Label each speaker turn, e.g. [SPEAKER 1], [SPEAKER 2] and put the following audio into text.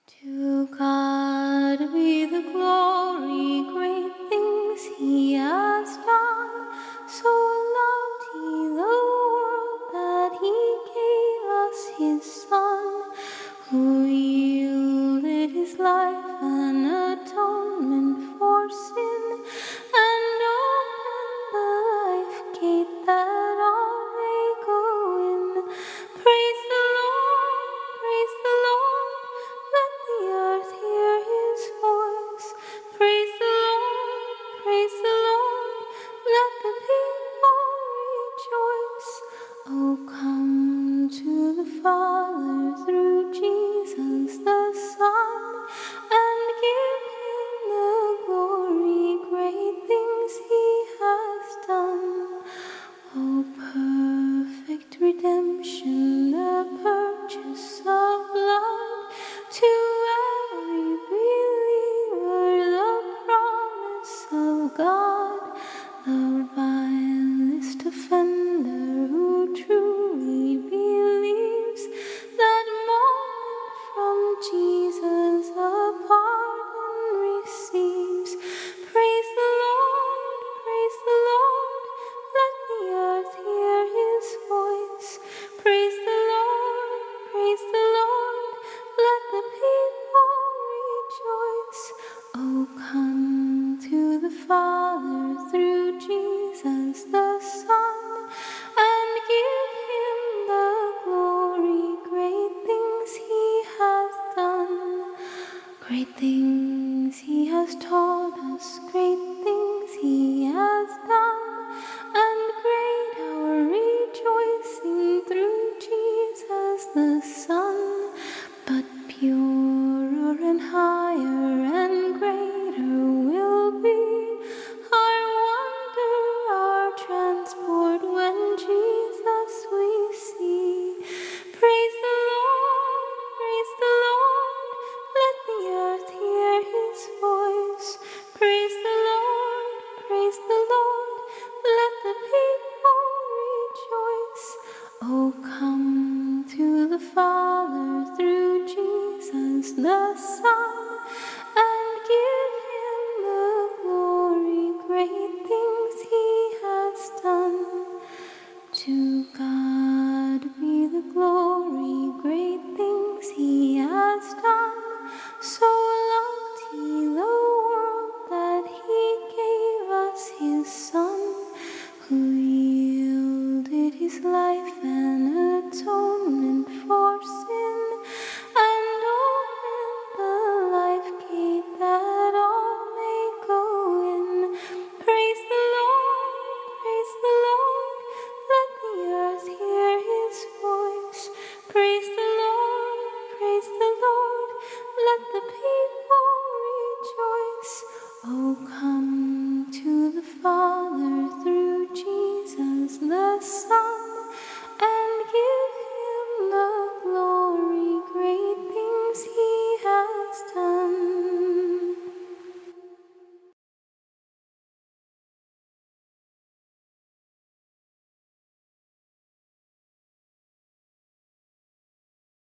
[SPEAKER 1] To God be the glory, great things He has done. So loved He the world that He gave us His Son, who yielded His life an atonement for sin, and opened the life gate that all may go in. Praise the Lord, praise the Lord. Let the earth hear His voice. Praise the Lord, praise the Lord. Let the people rejoice. Oh, come to the Father through Jesus the Son, and give Him the glory, great things He has done. Oh, perfect redemption, the purchase of blood, to every believer the promise of God, the vilest offender who truly believes that moment from Jesus a pardon receives. Praise the Lord, praise the Lord. Let the earth hear His voice. Praise the Lord, praise the Lord. Let the people rejoice. Oh, come to the Father through Jesus the Son, and give Him the glory, great things He has done. Great things He has taught us, great things He has done, and great our rejoicing through Jesus the Son. But purer and higher and greater will be our wonder, our transport when Jesus we see. Praise the Lord, praise the Lord. Let the earth hear His voice. Praise the Lord, praise the Lord. Let the people rejoice. Oh, come to the Father through Jesus the Son, and give Him the glory, great things He has done. To God be the glory, great things He has done. So loved He the world that He gave us His Son, who yielded His life an atonement for sin, and opened the life gate that all may go in. Praise the Lord, praise the Lord. Let the earth hear His voice. Praise the Lord, praise the Lord. Let the people rejoice. Oh, come to the Father